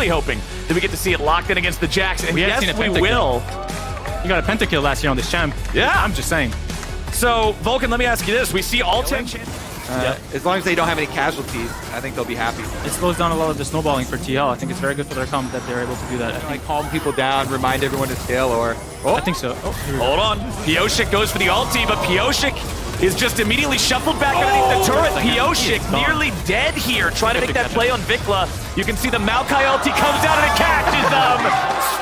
really hoping that we get to see it locked in against the Jax. And yes, we will. You got a pentakill last year on this champ. Yeah. I'm just saying. So, Vulcan, let me ask you this. We see all 10... As long as they don't have any casualties, I think they'll be happy. It slows down a lot of the snowballing for TL. I think it's very good for their comp that they're able to do that. Like calm people down, remind everyone to scale, or... I think so. Hold on. Pioshik goes for the ulti, but Pioshik is just immediatally shuffled back underneath the turret. Pioshik nearly dead here, trying to make that play on Vikla. You can see the Maokai ulti comes down and it catches them.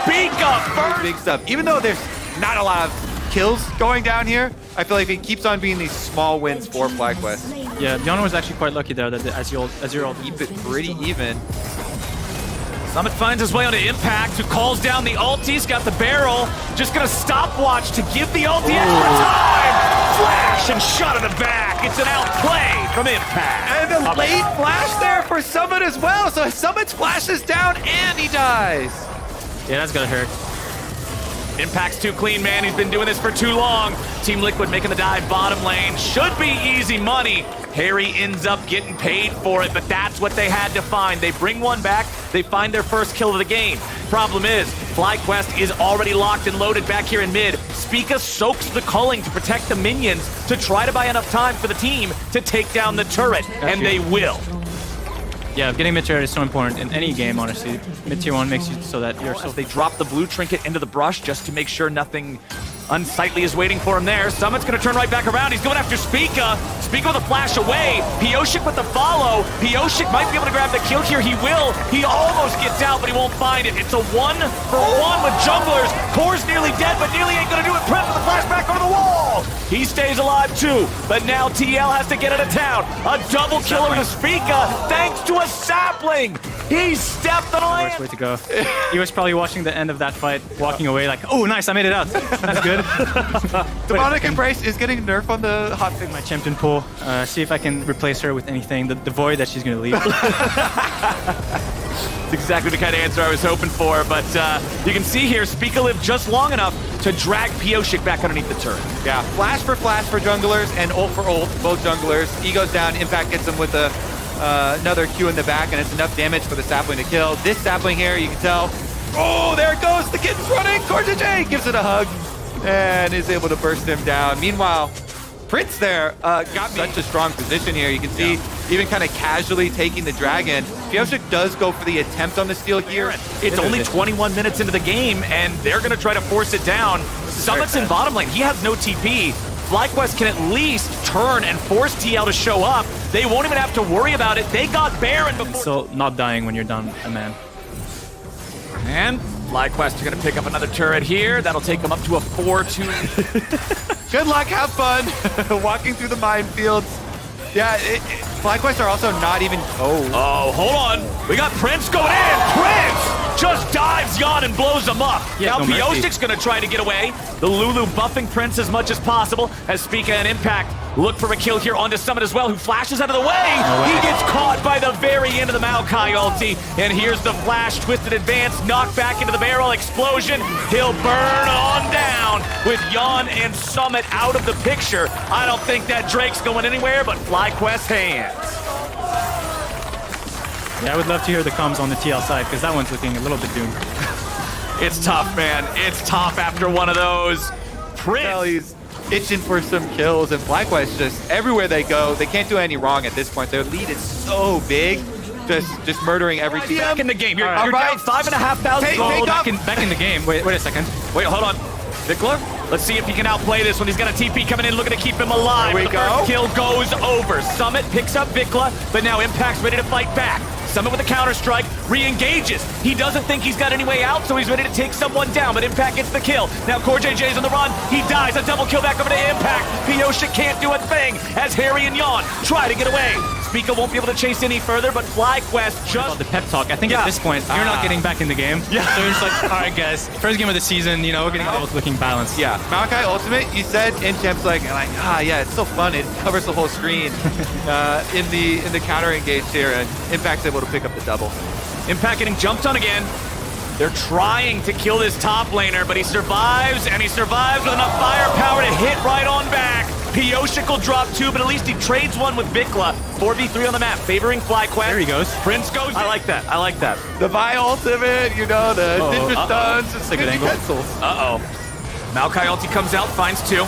Speak up first. Big stuff. Even though there's not a lot of kills going down here, I feel like it keeps on being these small wins for FlyQuest. Yeah, Diana was actually quite lucky there that as your Keep it pretty even. Summit finds his way onto Impact, who calls down the ult. He's got the barrel. Just gonna stopwatch to give the ulti extra time. Flash and shot in the back. It's an outplay from Impact. And a late flash there for Summit as well. So Summit flashes down and he dies. Yeah, that's gonna hurt. Impact's too clean, man. He's been doing this for too long. Team Liquid making the dive bottom lane. Should be easy money. Harry ends up getting paid for it, but that's what they had to find. They bring one back. They find their first kill of the game. Problem is, FlyQuest is already locked and loaded back here in mid. Spica soaks the culling to protect the minions to try to buy enough time for the team to take down the turret, and they will. Yeah, getting mid turret is so important in any game, honestly. Mid tier 1 makes you so that you're so... They drop the blue trinket into the brush just to make sure nothing unsightly is waiting for him there. Summit's gonna turn right back around. He's going after Spica. Spica with a flash away. Pioshik with the follow. Pioshik might be able to grab the kill here. He will. He almost gets out, but he won't find it. It's a 1-for-1 with junglers. Core's nearly dead, but nearly ain't gonna do it. Prep with the flash back over the wall. He stays alive too, but now TL has to get out of town. A double killer to Spica, thanks to a sapling. He stepped on a Worst way to go. He was probably watching the end of that fight, walking away like, oh, nice, I made it out. That's good. Demonic Embrace is getting nerf on the hot pick. My champion pool. See if I can replace her with anything. The void that she's going to leave. It's exactly the kind of answer I was hoping for, but you can see here, Spica lived just long enough to drag Pioshik back underneath the turret. Yeah, flash for junglers and ult for ult, both junglers. He goes down, Impact gets him with another Q in the back, and it's enough damage for the sapling to kill. This sapling here, you can tell, oh, there it goes, the kitten's running, Cortege gives it a hug, and is able to burst him down. Meanwhile, Prince there got such a strong position here. You can see even kind of casually taking the dragon. Pioshik does go for the attempt on the steal here. It's only 21 minutes into the game, and they're going to try to force it down. Summit's in bottom lane. He has no TP. FlyQuest can at least turn and force TL to show up. They won't even have to worry about it. They got Baron before. Still not dying when you're done, a man. And FlyQuest are going to pick up another turret here. That'll take them up to a 4-2. Good luck, have fun. Walking through the minefields. Yeah, FlyQuest are also not even... Oh, hold on. We got Prince going in. Prince just dives Yon and blows him up. Yeah, now no Pioshik's going to try to get away. The Lulu buffing Prince as much as possible as Spica and Impact look for a kill here onto Summit as well, who flashes out of the way. He gets caught by the very end of the Maokai ulti. And here's the flash, twisted advance, knocked back into the barrel, explosion. He'll burn on down with Yon and Summit out of the picture. I don't think that Drake's going anywhere but FlyQuest hands. Yeah, I would love to hear the comms on the TL side, because that one's looking a little bit doomed. It's tough, man. It's tough after one of those. Prince. He's itching for some kills, and FlyQuest just everywhere they go, they can't do any wrong at this point. Their lead is so big, just murdering every team. Back in the game. You're down 5,500 gold. Back in the game. Wait a second. Wait, hold on. Vikla, let's see if he can outplay this one. He's got a TP coming in, looking to keep him alive. There we go. First kill goes over. Summit picks up Vikla, but now Impact's ready to fight back. Summit with a counter-strike, re-engages. He doesn't think he's got any way out, so he's ready to take someone down, but Impact gets the kill. Now CoreJJ's on the run. He dies. A double kill back over to Impact. Pioshik can't do a thing as Harry and Yon try to get away. Spica won't be able to chase any further, but FlyQuest just... About the pep talk. I think at this point, you're not getting back in the game. Yeah. So it's like, all right, guys, first game of the season, you know, we're getting both looking balanced. Yeah, Maokai Ultimate, you said in champs like yeah, it's so fun. It covers the whole screen in the counter engage here, and Impact's able to pick up the double. Impact getting jumped on again. They're trying to kill this top laner, but he survives, and he survives with enough firepower to hit right on back. Pioshik will drop two, but at least he trades one with Vikla 4v3 on the map, favoring FlyQuest. There he goes. Prince goes. I like that. I like that. The Vi ultimate, you know, the ninja stuns, it's a good angle. pencils. Maokai ulti comes out, finds 2.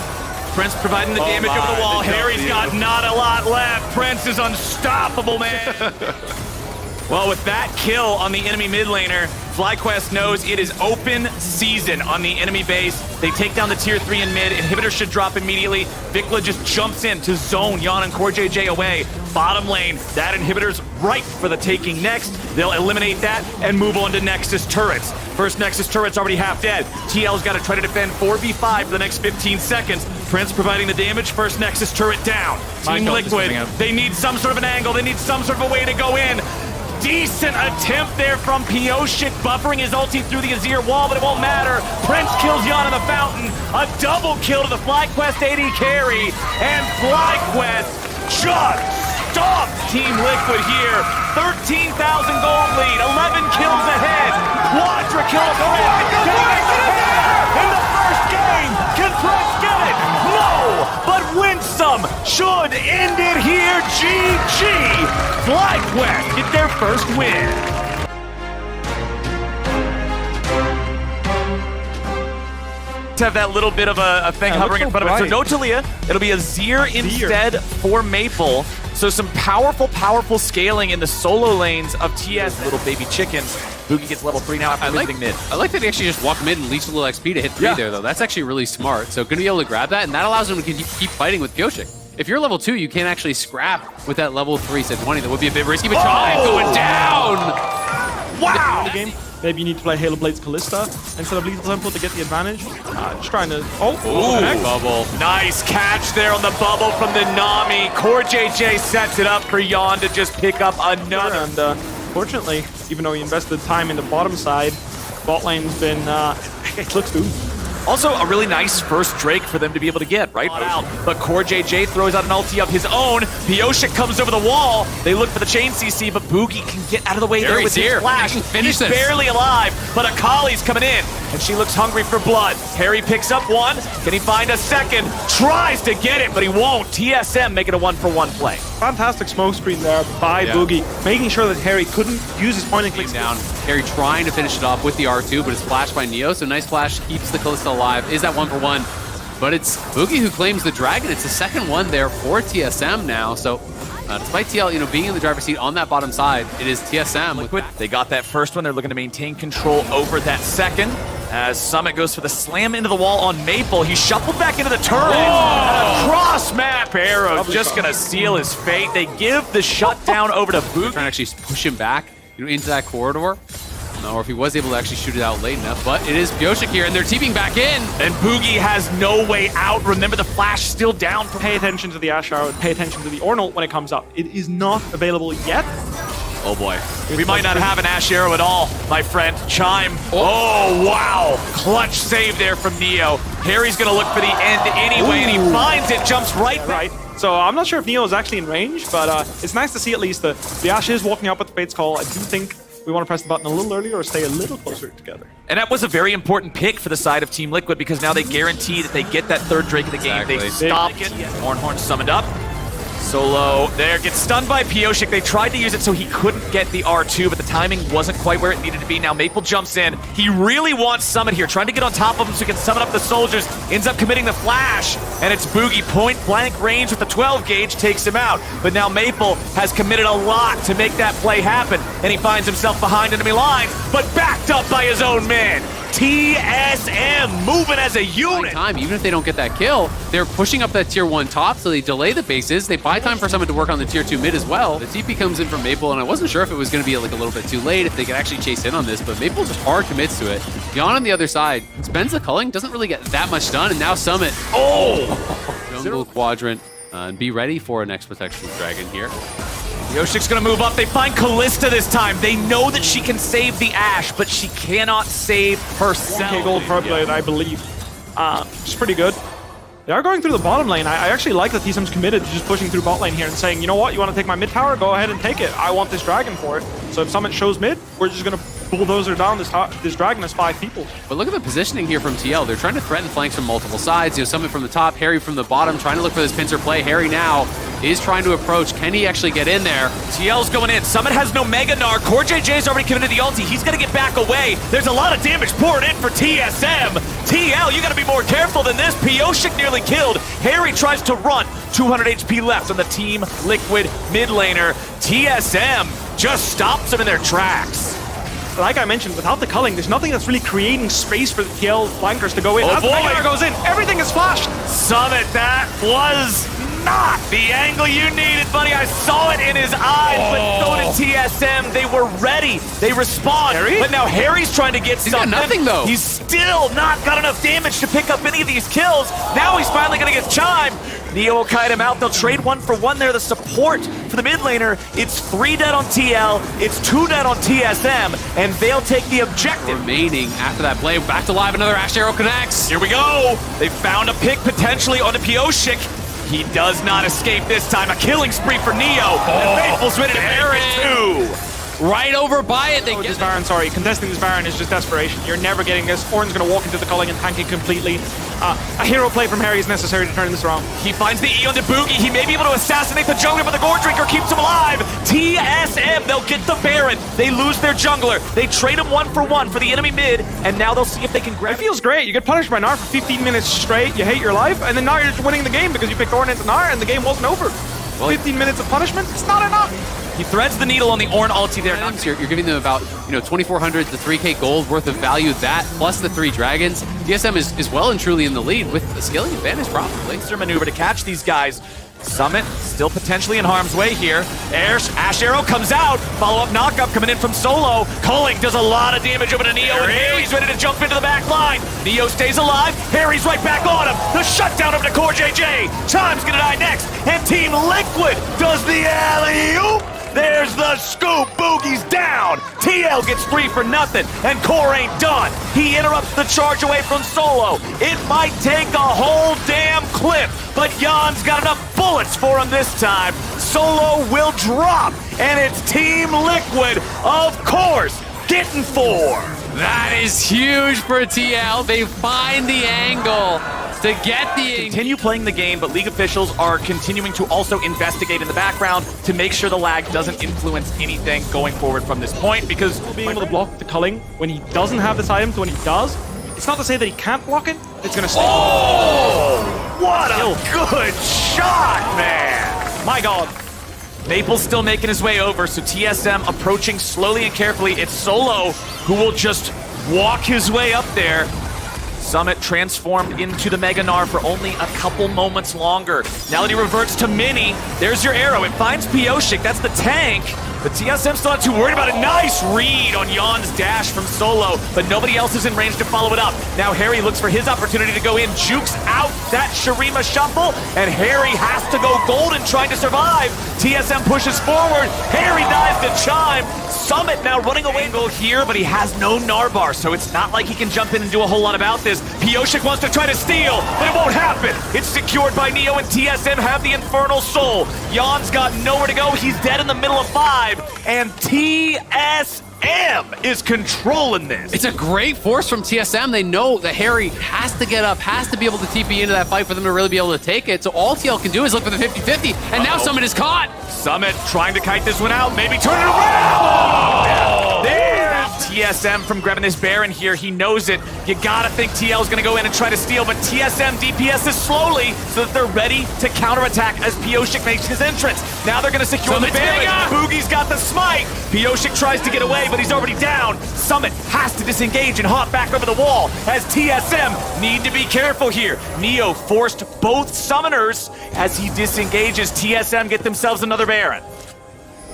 Prince providing the damage over the wall. Harry's got not a lot left. Prince is unstoppable, man. Well, with that kill on the enemy mid laner, FlyQuest knows it is open season on the enemy base. They take down the tier 3 in mid. Inhibitor should drop immediately. Vikla just jumps in to zone Yon and CoreJJ away. Bottom lane, that inhibitor's ripe for the taking next. They'll eliminate that and move on to Nexus turrets. First Nexus turret's already half dead. TL's got to try to defend 4v5 for the next 15 seconds. Prince providing the damage. First Nexus turret down. Team Liquid, they need some sort of an angle. They need some sort of a way to go in. Decent attempt there from Pioshik, buffering his ulti through the Azir wall, but it won't matter. Prince kills Yon in the fountain. A double kill to the FlyQuest AD carry, and FlyQuest just stops Team Liquid here. 13,000 gold lead, 11 kills ahead. Quadra kill threat. In the first game, can Prince get it? No, but Winsome should end it here. GG. FlyQuest get their first win. To have that little bit of a thing hovering in front of it. So no Talia. It'll be Azir instead for Maple. So some powerful scaling in the solo lanes of TS. Little baby chickens. Boogie gets level 3 now after visiting mid. I like that he actually just walked mid and leached a little XP to hit 3 there, though. That's actually really smart. So going to be able to grab that, and that allows him to keep fighting with Pioshik. If you're level 2, you can't actually scrap with that level 3 set 20. That would be a bit risky, but Tribe going down! Wow! Game. Maybe you need to play Halo Blades Callista instead of Lethal Temple to get the advantage. Just trying to... Ooh, bubble. Nice catch there on the bubble from the Nami. CoreJJ sets it up for Yon to just pick up another. And fortunately, even though he invested time in the bottom side, bot lane's been... it looks doomed. Also, a really nice first Drake for them to be able to get, right? But CoreJJ throws out an ulti of his own. Pioshik comes over the wall. They look for the chain CC, but Boogie can get out of the way there with his flash. He's barely alive, but Akali's coming in, and she looks hungry for blood. Harry picks up one. Can he find a second? Tries to get it, but he won't. TSM make it a 1-for-1 play. Fantastic smoke screen there by Boogie, making sure that Harry couldn't use his point and click down. Harry trying to finish it off with the R2, but it's flashed by Neo, so nice flash keeps the Kalista alive. Is that 1-for-1? But it's Boogie who claims the dragon. It's the second one there for TSM now. So despite TL, being in the driver's seat on that bottom side, it is TSM. Liquid, they got that first one. They're looking to maintain control over that second. As Summit goes for the slam into the wall on Maple. He shuffled back into the turret. And a cross-map arrow just going to seal his fate. They give the shutdown over to Boogie. Trying to actually push him back into that corridor. Or if he was able to actually shoot it out late enough, but it is Pioshik here, and they're TPing back in. And Boogie has no way out. Remember, the flash still down. Pay attention to the Ashe Arrow, pay attention to the Ornal when it comes up. It is not available yet. Oh boy. We might not have an Ashe Arrow at all, my friend. Chime. Oh, wow. Clutch save there from Neo. Harry's going to look for the end anyway, and he finds it, jumps right. So I'm not sure if Neo is actually in range, but it's nice to see at least the Ashe is walking up with the Fate's Call. I do think we want to press the button a little earlier or stay a little closer together. And that was a very important pick for the side of Team Liquid because now they guarantee that they get that third Drake of the game. They stopped it. Horn summoned up. Solo there, gets stunned by Pioshik. They tried to use it so he couldn't get the R2, but the timing wasn't quite where it needed to be. Now Maple jumps in. He really wants Summit here, trying to get on top of him so he can summon up the soldiers. Ends up committing the flash, and it's Boogie point blank range with the 12 gauge, takes him out. But now Maple has committed a lot to make that play happen, and he finds himself behind enemy lines, but backed up by his own men. TSM moving as a unit. Even if they don't get that kill, they're pushing up that tier 1 top, so they delay the bases. They buy time for someone to work on the tier 2 mid as well. The TP comes in from Maple, and I wasn't sure if it was going to be like a little bit too late, if they could actually chase in on this, but Maple just hard commits to it. Yon on the other side spends the culling, doesn't really get that much done, and now Summit. Jungle quadrant, and be ready for a next protection dragon here. Pioshik's gonna move up. They find Callista this time. They know that she can save the Ashe, but she cannot save herself. 1K gold per blade, I believe. It's pretty good. They are going through the bottom lane. I actually like that TSM's committed to just pushing through bot lane here and saying, you know what, you want to take my mid tower? Go ahead and take it. I want this dragon for it. So if Summit shows mid, we're just going to bulldozer down this dragon as 5 people. But look at the positioning here from TL. They're trying to threaten flanks from multiple sides. Summit from the top, Harry from the bottom, trying to look for this pincer play. Harry now is trying to approach. Can he actually get in there? TL's going in. Summit has no Mega Gnar. CoreJJ's already committed the ulti. He's going to get back away. There's a lot of damage poured in for TSM. TL, you got to be more careful than this. Pioshik nearly killed. Harry tries to run. 200 HP left on the Team Liquid mid laner. TSM just stops them in their tracks. Like I mentioned, without the culling, there's nothing that's really creating space for the TL flankers to go in. Oh, As the boy. Mega Gnar goes in, everything is flashed. Summit, that was not the angle you needed, buddy. I saw it in his eyes, but so did TSM. They were ready. They respond. Harry? But now Harry's trying to get He's got nothing, though. He's still not got enough damage to pick up any of these kills. Now he's finally going to get Chime. Neo will kite him out. They'll trade 1 for 1 there. The support for the mid laner. It's 3 dead on TL. It's 2 dead on TSM. And they'll take the objective. Remaining after that play. Back to live. Another Ash Arrow connects. Here we go. They found a pick potentially on the Pioshik. He does not escape this time. A killing spree for Neo. And Faithful's ready to bear it too. Right over by it. They Oh, get this Baron, sorry. Contesting this Baron is just desperation. You're never getting this. Ornn's going to walk into the culling and tank it completely. A hero play from Harry is necessary to turn this around. He finds the E on the Boogie. He may be able to assassinate the jungler, but the Gore Drinker keeps him alive. TSM, they'll get the Baron. They lose their jungler. They trade him 1 for 1 for the enemy mid, and now they'll see if they can grab It feels great. You get punished by Gnar for 15 minutes straight. You hate your life, and then now you're just winning the game because you picked Ornn into Gnar, and the game wasn't over. 15 minutes of punishment, it's not enough. He threads the needle on the Ornn ulti there. You're giving them about 2,400 to 3K gold worth of value. That plus the 3 dragons. TSM is well and truly in the lead with the scaling advantage probably. Their maneuver to catch these guys. Summit still potentially in harm's way here. Ash Arrow comes out. Follow-up knockup coming in from Solo. Culling does a lot of damage over to Neo, and Harry's ready to jump into the back line. Neo stays alive. Harry's right back on him. The shutdown over to CoreJJ. Chime's gonna die next, and Team Liquid does the alley-oop. There's the scoop. Boogie's down. TL gets 3 for nothing, and Core ain't done. He interrupts the charge away from Solo. It might take a whole damn clip, but Jan's got enough bullets for him this time. Solo will drop, and it's Team Liquid, of course, getting 4. That is huge for TL. They find the angle to get the... Continue playing the game, but League officials are continuing to also investigate in the background to make sure the lag doesn't influence anything going forward from this point, because Being able to block the culling when he doesn't have this item to when he does, it's not to say that he can't block it, it's going to stay. Oh! What a good shot, man! My God. Maple's still making his way over, so TSM approaching slowly and carefully. It's Solo who will just walk his way up there. Summit transformed into the Mega Gnar for only a couple moments longer. Now that he reverts to Mini, there's your arrow. It finds Pioshik, that's the tank. But TSM's not too worried about it. Nice read on Jan's dash from Solo, but nobody else is in range to follow it up. Now Harry looks for his opportunity to go in, jukes out that Shurima shuffle, and Harry has to go golden trying to survive. TSM pushes forward, Harry dives to Chime. Summit now running away angle here, but he has no Narbar, so it's not like he can jump in and do a whole lot about this. Pioshik wants to try to steal, but it won't happen. It's secured by Neo, and TSM have the Infernal Soul. Jan's got nowhere to go. He's dead in the middle of 5, and TSM is controlling this. It's a great force from TSM. They know that Harry has to get up, has to be able to TP into that fight for them to really be able to take it. So all TL can do is look for the 50-50, and now Summit is caught. Summit trying to kite this one out, maybe turn it around! There's TSM from grabbing this Baron here. He knows it. You gotta think TL's gonna go in and try to steal, but TSM DPS is slowly so that they're ready to counterattack as Pioshik makes his entrance. Now they're gonna secure the Baron. Boogie's got the smite. Pioshik tries to get away, but he's already down. Summit has to disengage and hop back over the wall as TSM need to be careful here. Neo forced both summoners as he disengages. TSM get themselves another Baron.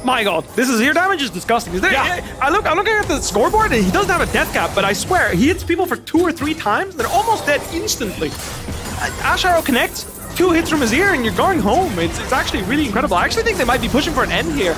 My God, this is ear damage is disgusting. Is there? Yeah. I'm looking at the scoreboard, and he doesn't have a death cap, but I swear he hits people for 2 or 3 times. They're almost dead instantly. Ash Arrow connects, 2 hits from his ear, and you're going home. It's actually really incredible. I actually think they might be pushing for an end here.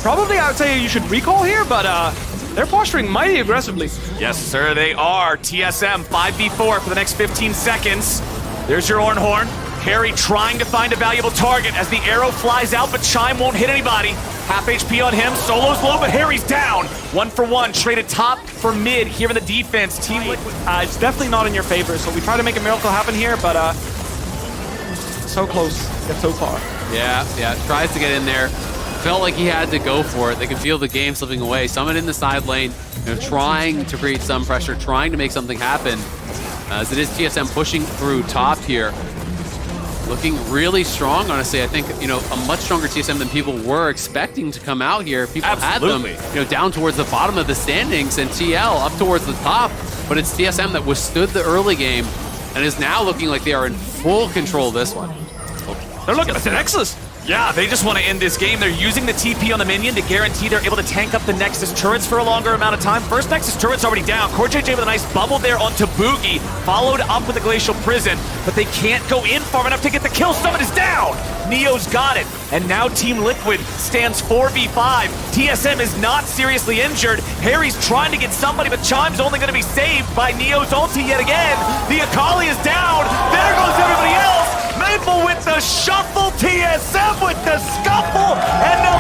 Probably, I would say you should recall here, but they're posturing mighty aggressively. Yes, sir, they are. TSM 5v4 for the next 15 seconds. There's your Ornn Horn. Harry trying to find a valuable target as the arrow flies out, but Chime won't hit anybody. Half HP on him, Solo's low, but Harry's down. 1 for 1, traded top for mid here in the defense. Team Liquid. It's definitely not in your favor, so we try to make a miracle happen here, but so close, yet so far. Yeah, tries to get in there. Felt like he had to go for it. They could feel the game slipping away. Summit in the side lane, trying to create some pressure, trying to make something happen. As it is TSM pushing through top here. Looking really strong, honestly. I think, a much stronger TSM than people were expecting to come out here. People Absolutely. had them, down towards the bottom of the standings, and TL up towards the top. But it's TSM that withstood the early game and is now looking like they are in full control of this one. They're looking at the Nexus. Yeah, they just want to end this game. They're using the TP on the minion to guarantee they're able to tank up the Nexus turrets for a longer amount of time. First Nexus turret's already down. CoreJJ with a nice bubble there onto Boogie, followed up with the Glacial Prison, but they can't go in far enough to get the kill. Summit is down. Neo's got it, and now Team Liquid stands 4v5. TSM is not seriously injured. Harry's trying to get somebody, but Chime's only going to be saved by Neo's ulti yet again. The Akali is down. There goes everybody else. Maple with the shuffle, TSM with the scuffle, and they'll